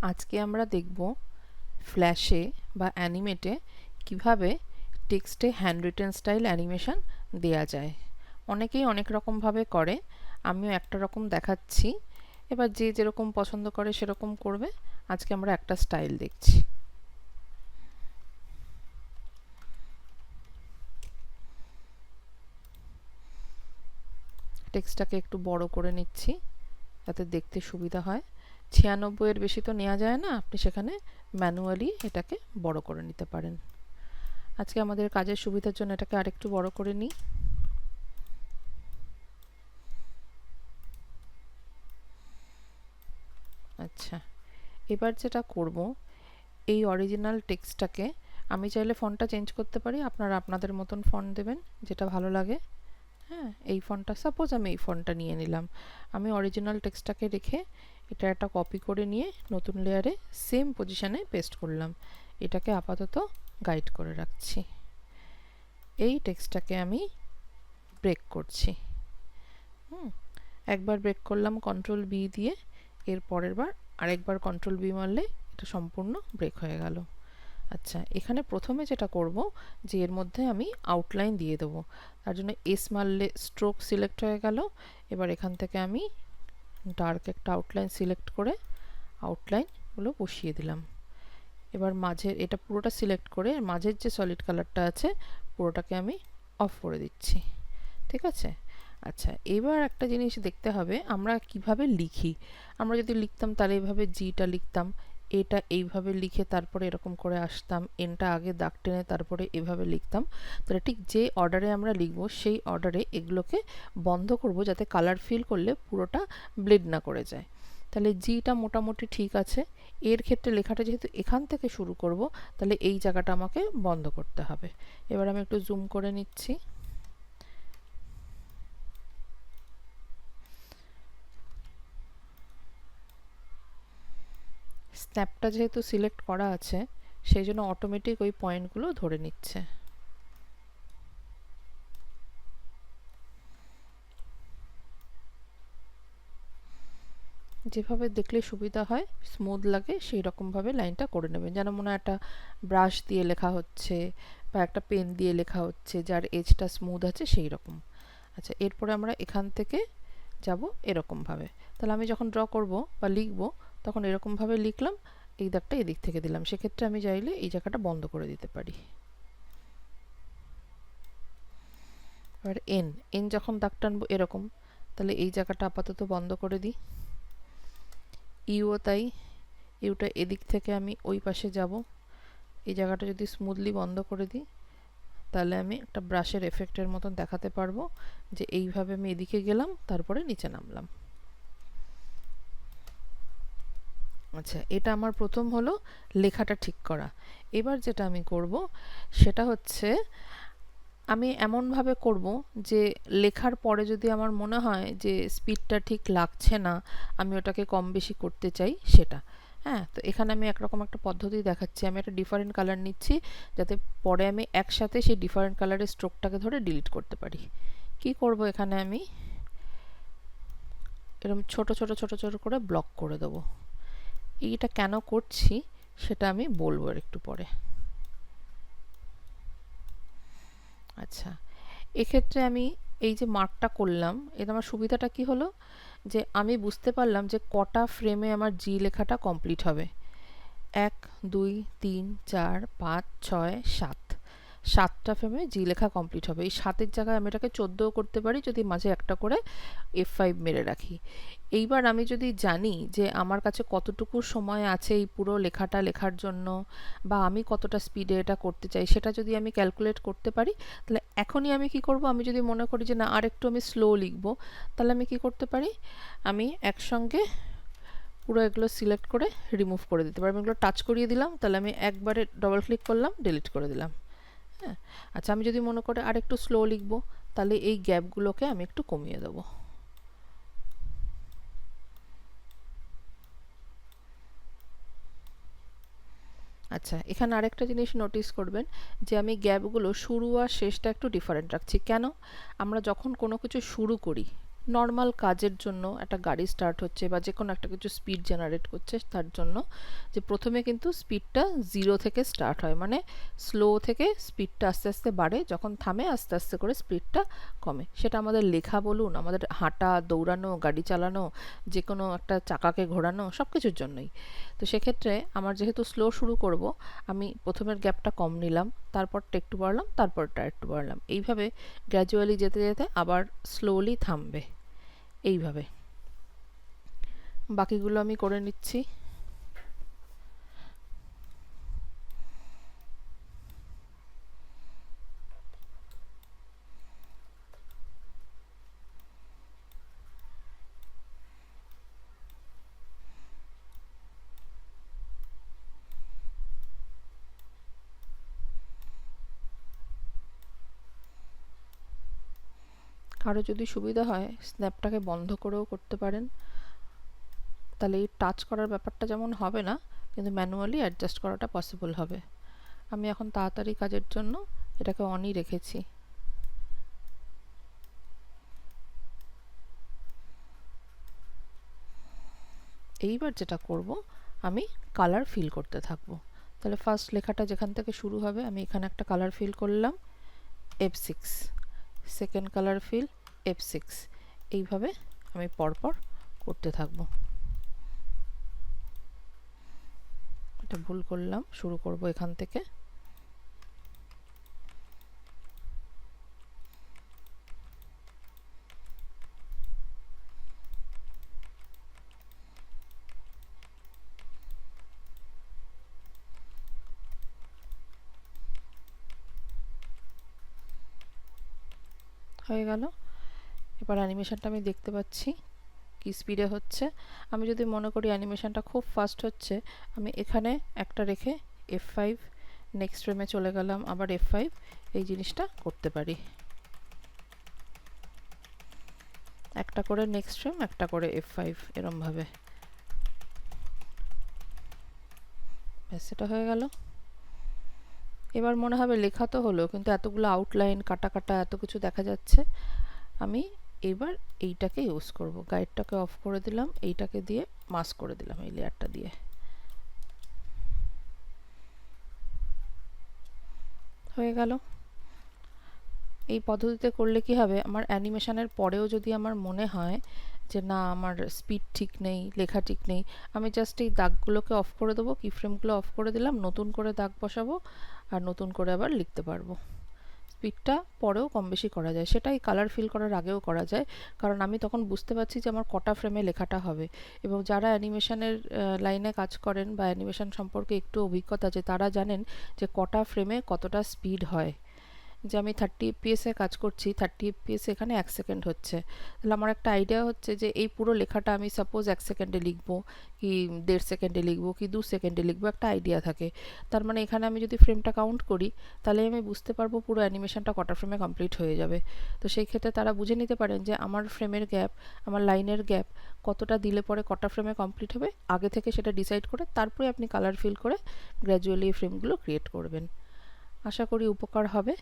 আজকে আমরা দেখব ফ্ল্যাশে বা অ্যানিমেটে কিভাবে টেক্সটে হ্যান্ড রিটেন স্টাইল অ্যানিমেশন দেয়া যায়। অনেকেই অনেক রকমভাবে করে, আমিও একটা রকম দেখাচ্ছি। এবার যে যেরকম পছন্দ করে সেরকম করবে। আজকে আমরা একটা স্টাইল দেখছি। টেক্সটটাকে একটু বড় করে নিচ্ছি যাতে দেখতে সুবিধা হয়। 96 এর বেশি তো নেওয়া যায় না, আপনি সেখানে ম্যানুয়ালি এটাকে বড় করে নিতে পারেন। আজকে আমাদের কাজের সুবিধার জন্য এটাকে আরেকটু বড় করে নিই। আচ্ছা, এবার যেটা করব, এই অরিজিনাল টেক্সটটাকে আমি চাইলে ফন্টটা চেঞ্জ করতে পারি, আপনারা আপনাদের মতন ফন্ট দেবেন যেটা ভালো লাগে। হ্যাঁ, এই ফন্টটা, সাপোজ আমি এই ফন্টটা নিয়ে নিলাম। আমি অরিজিনাল টেক্সটটাকে রেখে এটা একটা কপি করে নিয়ে নতুন লেয়ারে সেম পজিশনে পেস্ট করলাম। এটাকে আপাতত গাইড করে রাখছি। এই টেক্সটটাকে আমি ব্রেক করছি। একবার ব্রেক করলাম কন্ট্রোল বি দিয়ে, এর পরের বার আরেকবার কন্ট্রোল বি মারলে এটা সম্পূর্ণ ব্রেক হয়ে গেল। আচ্ছা, এখানে প্রথমে যেটা করব যে এর মধ্যে আমি আউটলাইন দিয়ে দেবো। তার জন্য এস মারলে স্ট্রোক সিলেক্ট হয়ে গেল। এবার এখান থেকে আমি ডার্ক একটা আউটলাইন সিলেক্ট করে আউটলাইনগুলো বসিয়ে দিলাম। এবার মাঝের এটা পুরোটা সিলেক্ট করে মাঝের যে সলিড কালারটা আছে পুরোটাকে আমি অফ করে দিচ্ছি। ঠিক আছে? আচ্ছা, এবার একটা জিনিস দেখতে হবে, আমরা কিভাবে লিখি। আমরা যদি লিখতাম তাহলে এইভাবে জিটা লিখতাম, এটা এইভাবে লিখে তারপরে এরকম করে আসতাম, এনটা আগে দাগ টেনে তারপরে এভাবে লিখতাম। তাহলে ঠিক যে অর্ডারে আমরা লিখব সেই অর্ডারে এগুলোকে বন্ধ করব যাতে কালার ফিল করলে পুরোটা ব্লেড না করে যায়। তাহলে জিটা মোটামুটি ঠিক আছে। এর ক্ষেত্রে লেখাটা যেহেতু এখান থেকে শুরু করব, তাহলে এই জায়গাটা আমাকে বন্ধ করতে হবে। এবার আমি একটু জুম করে নিচ্ছি। স্ন্যাপটা যেহেতু সিলেক্ট করা আছে সেই জন্য অটোমেটিক ওই পয়েন্টগুলো ধরে নিচ্ছে। যেভাবে দেখলে সুবিধা হয়, স্মুথ লাগে, সেই রকমভাবে লাইনটা করে নেবেন, যেন মনে হয় একটা ব্রাশ দিয়ে লেখা হচ্ছে বা একটা পেন দিয়ে লেখা হচ্ছে যার এজটা স্মুথ আছে সেই রকম। আচ্ছা, এরপরে আমরা এখান থেকে যাব এরকমভাবে। তাহলে আমি যখন ড্র করব বা লিখব তখন এরকমভাবে লিখলাম, এই দাগটা এদিক থেকে দিলাম। সেক্ষেত্রে আমি চাইলে এই জায়গাটা বন্ধ করে দিতে পারি। এবার এন এন যখন দাগ টানবো এরকম, তাহলে এই জায়গাটা আপাতত বন্ধ করে দিই। ইউও তাই, ইউটা এদিক থেকে আমি ওই পাশে যাব। এই জায়গাটা যদি স্মুথলি বন্ধ করে দিই তাহলে আমি একটা ব্রাশের এফেক্টের মতন দেখাতে পারবো যে এইভাবে আমি এদিকে গেলাম তারপরে নিচে নামলাম। আচ্ছা, এটা আমার প্রথম হলো লেখাটা ঠিক করা। এবার যেটা আমি করব সেটা হচ্ছে আমি এমনভাবে করব যে লেখার পরে যদি আমার মনে হয় যে স্পিডটা ঠিক লাগছে না, আমি ওটাকে কম বেশি করতে চাই সেটা। হ্যাঁ, তো এখানে আমি একরকম একটা পদ্ধতি দেখাচ্ছি। আমি একটা ডিফারেন্ট কালার নিচ্ছি যাতে পরে আমি একসাথে সেই ডিফারেন্ট কালারের স্ট্রোকটাকে ধরে ডিলিট করতে পারি। কি করব, এখানে আমি এরকম ছোট ছোট ছোট ছোট করে ব্লক করে দেবো। এইটা কেন করছি সেটা আমি বলবো একটু পরে। আচ্ছা, এক্ষেত্রে আমি এই যে মার্কটা করলাম, এটা আমার সুবিধাটা কি হলো যে আমি বুঝতে পারলাম যে কটা ফ্রেমে আমার জি লেখাটা কমপ্লিট হবে। 1 2 3 4 5 6 7, 7টা ফ্রেমে জি লেখা কমপ্লিট হবে। এই 7-এর জায়গায় আমি এটাকে 14ও করতে পারি যদি মাঝে একটা করে F5 মেরে রাখি। এইবার আমি যদি জানি যে আমার কাছে কতটুকু সময় আছে এই পুরো লেখাটা লেখার জন্য বা আমি কতটা স্পিডে এটা করতে চাই সেটা যদি আমি ক্যালকুলেট করতে পারি, তাহলে এখনই আমি কি করব, আমি যদি মনে করি যে না আর একটু আমি স্লো লিখবো, তাহলে আমি কি করতে পারি, আমি একসঙ্গে পুরো এগুলো সিলেক্ট করে রিমুভ করে দিতে পারি। আমি এগুলো টাচ করিয়ে দিলাম, তাহলে আমি একবারে ডবল ক্লিক করলাম, ডিলিট করে দিলাম। হ্যাঁ, আচ্ছা, আমি যদি মনে করে আর একটু স্লো লিখবো তাহলে এই গ্যাপগুলোকে আমি একটু কমিয়ে দেবো। আচ্ছা, এখানে আরেকটা জিনিস নোটিস করবেন যে আমি গ্যাপগুলো শুরু আর শেষটা একটু ডিফারেন্ট রাখছি। কেন? আমরা যখন কোনো কিছু শুরু করি, নর্মাল কাজের জন্য, একটা গাড়ি স্টার্ট হচ্ছে বা যে কোনো একটা কিছু স্পিড জেনারেট করছে তার জন্য, যে প্রথমে কিন্তু স্পিডটা 0 থেকে স্টার্ট হয়, মানে স্লো থেকে স্পিডটা আস্তে আস্তে বাড়ে, যখন থামে আস্তে আস্তে করে স্পিডটা কমে। সেটা আমাদের লেখা বলুন, আমাদের হাঁটা, দৌড়ানো, গাড়ি চালানো, যে কোনো একটা চাকাকে ঘোরানো, সব কিছুর জন্যই। তো সেক্ষেত্রে আমার যেহেতু স্লো শুরু করব, আমি প্রথমের গ্যাপটা কম নিলাম, তারপরটা একটু বাড়লাম, তারপরটা একটু বাড়লাম, এইভাবে গ্র্যাজুয়ালি যেতে যেতে আবার স্লোলি থামবে। এইভাবে বাকিগুলো আমি করে নিচ্ছি। কারো যদি সুবিধা হয় স্ন্যাপটাকে বন্ধ করেও করতে পারেন, তাহলে এই টাচ করার ব্যাপারটা যেমন হবে না, কিন্তু ম্যানুয়ালি অ্যাডজাস্ট করাটা পসিবল হবে। আমি এখন তাড়াতাড়ি কাজের জন্য এটাকে অনই রেখেছি। এইবার যেটা করব, আমি কালার ফিল করতে থাকবো। তাহলে ফার্স্ট লেখাটা যেখান থেকে শুরু হবে আমি এখানে একটা কালার ফিল করলাম, F6, second colour feel F6, এইভাবে আমি পরপর করতে থাকবো। এটা ভুল করলাম, শুরু করব এখান থেকে। হয়ে গেল। এবার অ্যানিমেশনটা আমি দেখতে পাচ্ছি কি স্পিডে হচ্ছে। আমি যদি মনে করি অ্যানিমেশনটা খুব ফাস্ট হচ্ছে, আমি এখানে একটা রেখে F5, নেক্সট ফ্রেমে চলে গেলাম, আবার F5, এই জিনিসটা করতে পারি। একটা করে নেক্সট ফ্রেম, একটা করে F5, এরমভাবে। ব্যাস, এটা হয়ে গেল। এবার মনে হবে লেখা তো হলো, কিন্তু এতগুলো আউটলাইন, কাটা কাটা এত কিছু দেখা যাচ্ছে। আমি এবার এইটাকে ইউজ করব, গাইডটাকে অফ করে দিলাম, এইটাকে দিয়ে মাস্ক করে দিলাম এই লেয়ারটা দিয়ে। হয়ে গেল। এই পদ্ধতিতে করলে কি হবে, আমার অ্যানিমেশনের পরেও যদি আমার মনে হয় যে না আমার স্পিড ঠিক নেই, লেখা ঠিক নেই, আমি জাস্ট এই দাগগুলোকে অফ করে দেবো, কি ফ্রেমগুলো অফ করে দিলাম, নতুন করে দাগ বসাবো আর নতুন করে আবার লিখতে পারবো। স্পিডটা পরেও কম বেশি করা যায়, সেটাই কালার ফিল করার আগেও করা যায়, কারণ আমি তখন বুঝতে পারছি যে আমার কটা ফ্রেমে লেখাটা হবে। এবং যারা অ্যানিমেশনের লাইনে কাজ করেন বা অ্যানিমেশন সম্পর্কে একটু অভিজ্ঞতা আছে, তারা জানেন যে কটা ফ্রেমে কতটা স্পিড হয়। যে আমি 30 fps এ কাজ করছি, 30 fps এখানে 1 সেকেন্ড হচ্ছে, তাহলে আমার একটা আইডিয়া হচ্ছে যে এই পুরো লেখাটা আমি সাপোজ 1 সেকেন্ডে লিখবো, কি 1.5 সেকেন্ডে লিখবো, কি 2 সেকেন্ডে লিখবো, একটা আইডিয়া থাকে। তার মানে এখানে আমি যদি ফ্রেমটা কাউন্ট করি, তাহলে আমি বুঝতে পারবো পুরো অ্যানিমেশনটা কটা ফ্রেমে কমপ্লিট হয়ে যাবে। তো সেই ক্ষেত্রে তারা বুঝে নিতে পারেন যে আমার ফ্রেমের গ্যাপ, আমার লাইনের গ্যাপ কতটা দিলে পরে কটা ফ্রেমে কমপ্লিট হবে, আগে থেকে সেটা ডিসাইড করে তারপরে আপনি কালার ফিল করে গ্র্যাজুয়ালি এই ফ্রেমগুলো ক্রিয়েট করবেন। আশা করি উপকার হবে।